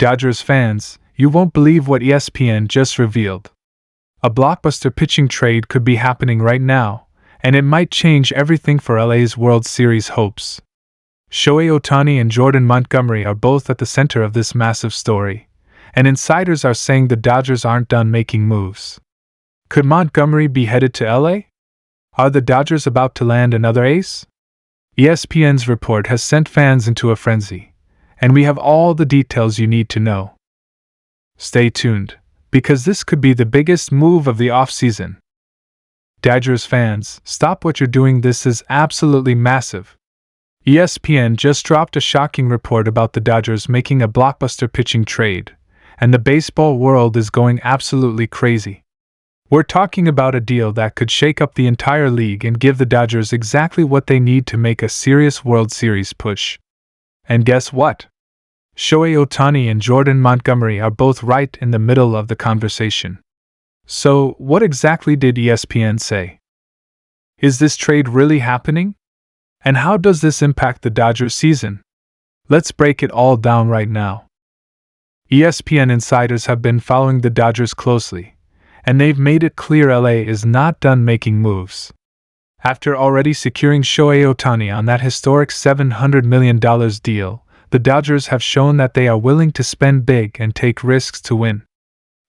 Dodgers fans, you won't believe what ESPN just revealed. A blockbuster pitching trade could be happening right now, and it might change everything for LA's World Series hopes. Shohei Ohtani and Jordan Montgomery are both at the center of this massive story, and insiders are saying the Dodgers aren't done making moves. Could Montgomery be headed to LA? Are the Dodgers about to land another ace? ESPN's report has sent fans into a frenzy, and we have all the details you need to know. Stay tuned, because this could be the biggest move of the offseason. Dodgers fans, stop what you're doing, this is absolutely massive. ESPN just dropped a shocking report about the Dodgers making a blockbuster pitching trade, and the baseball world is going absolutely crazy. We're talking about a deal that could shake up the entire league and give the Dodgers exactly what they need to make a serious World Series push. And guess what? Shohei Ohtani and Jordan Montgomery are both right in the middle of the conversation. So, what exactly did ESPN say? Is this trade really happening? And how does this impact the Dodgers season? Let's break it all down right now. ESPN insiders have been following the Dodgers closely, and they've made it clear LA is not done making moves. After already securing Shohei Ohtani on that historic $700 million deal, the Dodgers have shown that they are willing to spend big and take risks to win.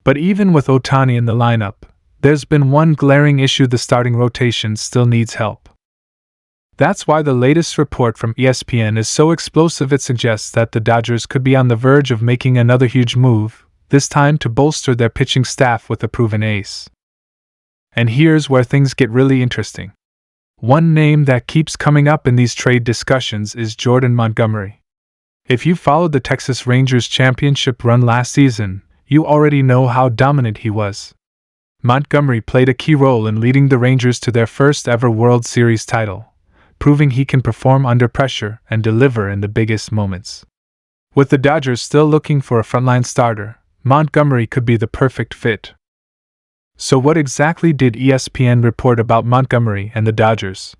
But even with Ohtani in the lineup, there's been one glaring issue: the starting rotation still needs help. That's why the latest report from ESPN is so explosive. It suggests that the Dodgers could be on the verge of making another huge move, this time to bolster their pitching staff with a proven ace. And here's where things get really interesting. One name that keeps coming up in these trade discussions is Jordan Montgomery. If you followed the Texas Rangers championship run last season, you already know how dominant he was. Montgomery played a key role in leading the Rangers to their first ever World Series title, proving he can perform under pressure and deliver in the biggest moments. With the Dodgers still looking for a frontline starter, Montgomery could be the perfect fit. So what exactly did ESPN report about Montgomery and the Dodgers?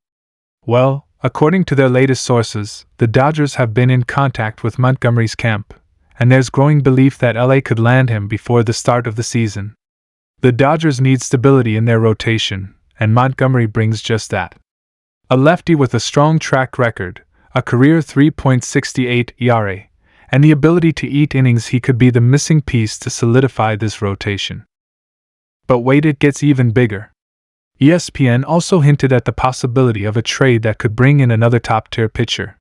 Well, according to their latest sources, the Dodgers have been in contact with Montgomery's camp, and there's growing belief that LA could land him before the start of the season. The Dodgers need stability in their rotation, and Montgomery brings just that. A lefty with a strong track record, a career 3.68 ERA, and the ability to eat innings, he could be the missing piece to solidify this rotation. But wait, it gets even bigger. ESPN also hinted at the possibility of a trade that could bring in another top-tier pitcher.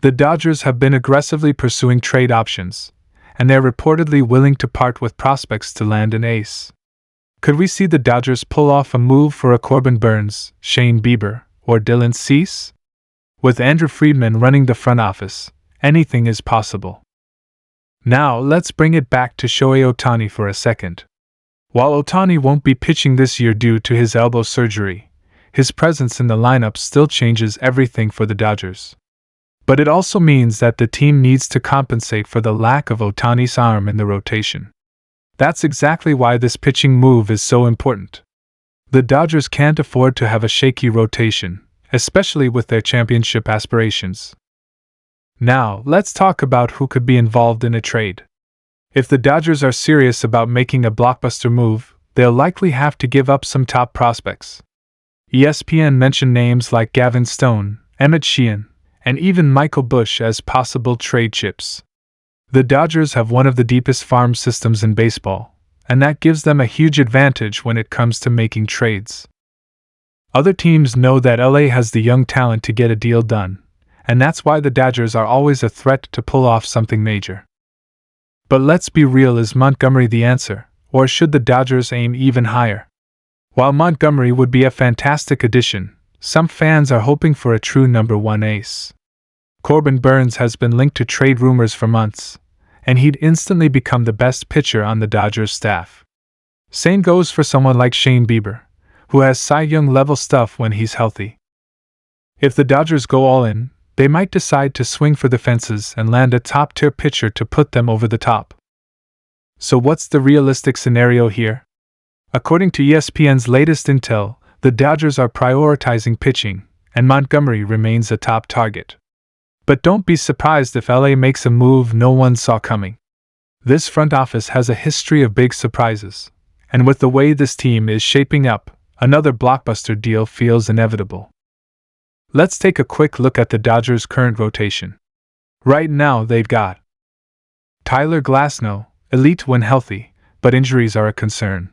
The Dodgers have been aggressively pursuing trade options, and they're reportedly willing to part with prospects to land an ace. Could we see the Dodgers pull off a move for a Corbin Burnes, Shane Bieber, or Dylan Cease? With Andrew Friedman running the front office, anything is possible. Now let's bring it back to Shohei Ohtani for a second. While Ohtani won't be pitching this year due to his elbow surgery, his presence in the lineup still changes everything for the Dodgers. But it also means that the team needs to compensate for the lack of Ohtani's arm in the rotation. That's exactly why this pitching move is so important. The Dodgers can't afford to have a shaky rotation, especially with their championship aspirations. Now, let's talk about who could be involved in a trade. If the Dodgers are serious about making a blockbuster move, they'll likely have to give up some top prospects. ESPN mentioned names like Gavin Stone, Emmett Sheehan, and even Michael Busch as possible trade chips. The Dodgers have one of the deepest farm systems in baseball, and that gives them a huge advantage when it comes to making trades. Other teams know that LA has the young talent to get a deal done, and that's why the Dodgers are always a threat to pull off something major. But let's be real, is Montgomery the answer, or should the Dodgers aim even higher? While Montgomery would be a fantastic addition, some fans are hoping for a true number one ace. Corbin Burnes has been linked to trade rumors for months, and he'd instantly become the best pitcher on the Dodgers staff. Same goes for someone like Shane Bieber, who has Cy Young level stuff when he's healthy. If the Dodgers go all in, they might decide to swing for the fences and land a top-tier pitcher to put them over the top. So what's the realistic scenario here? According to ESPN's latest intel, the Dodgers are prioritizing pitching, and Montgomery remains a top target. But don't be surprised if LA makes a move no one saw coming. This front office has a history of big surprises, and with the way this team is shaping up, another blockbuster deal feels inevitable. Let's take a quick look at the Dodgers' current rotation. Right now, they've got Tyler Glasnow, elite when healthy, but injuries are a concern.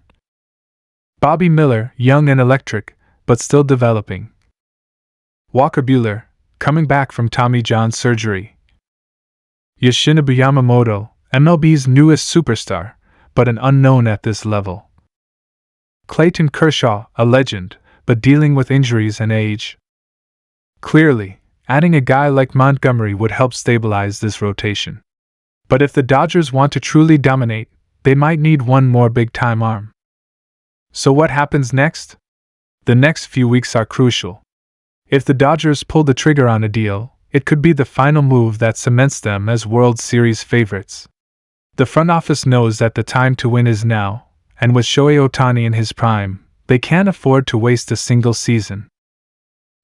Bobby Miller, young and electric, but still developing. Walker Buehler, coming back from Tommy John surgery. Yoshinobu Yamamoto, MLB's newest superstar, but an unknown at this level. Clayton Kershaw, a legend, but dealing with injuries and age. Clearly, adding a guy like Montgomery would help stabilize this rotation. But if the Dodgers want to truly dominate, they might need one more big-time arm. So what happens next? The next few weeks are crucial. If the Dodgers pull the trigger on a deal, it could be the final move that cements them as World Series favorites. The front office knows that the time to win is now, and with Shohei Ohtani in his prime, they can't afford to waste a single season.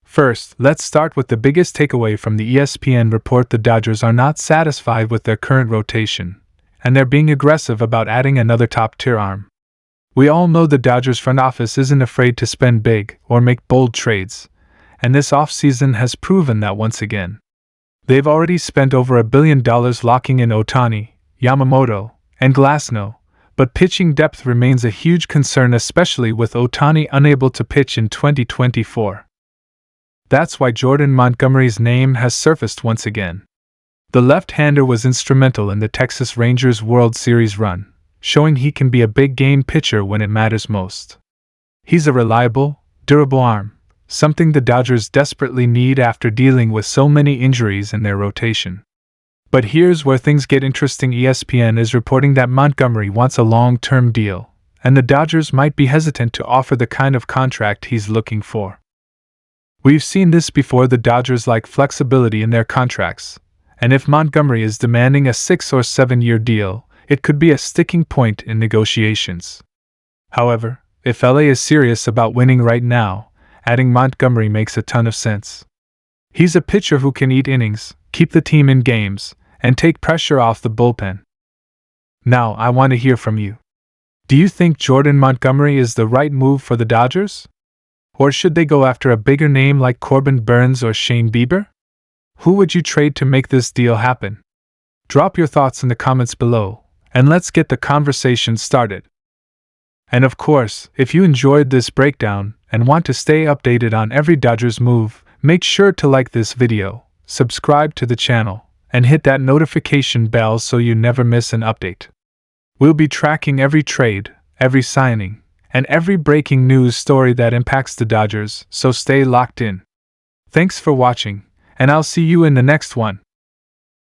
First, let's start with the biggest takeaway from the ESPN report. The Dodgers are not satisfied with their current rotation, and they're being aggressive about adding another top-tier arm. We all know the Dodgers front office isn't afraid to spend big or make bold trades, and this offseason has proven that once again. They've already spent over $1 billion locking in Ohtani, Yamamoto, and Glasnow, but pitching depth remains a huge concern, especially with Ohtani unable to pitch in 2024. That's why Jordan Montgomery's name has surfaced once again. The left-hander was instrumental in the Texas Rangers World Series run, showing he can be a big-game pitcher when it matters most. He's a reliable, durable arm, something the Dodgers desperately need after dealing with so many injuries in their rotation. But here's where things get interesting. ESPN is reporting that Montgomery wants a long-term deal, and the Dodgers might be hesitant to offer the kind of contract he's looking for. We've seen this before. The Dodgers like flexibility in their contracts, and if Montgomery is demanding a 6 or 7 year deal, it could be a sticking point in negotiations. However, if LA is serious about winning right now, adding Montgomery makes a ton of sense. He's a pitcher who can eat innings, keep the team in games, and take pressure off the bullpen. Now, I want to hear from you. Do you think Jordan Montgomery is the right move for the Dodgers? Or should they go after a bigger name like Corbin Burns or Shane Bieber? Who would you trade to make this deal happen? Drop your thoughts in the comments below, and let's get the conversation started. And of course, if you enjoyed this breakdown and want to stay updated on every Dodgers move, make sure to like this video, subscribe to the channel, and hit that notification bell so you never miss an update. We'll be tracking every trade, every signing, and every breaking news story that impacts the Dodgers, so stay locked in. Thanks for watching, and I'll see you in the next one.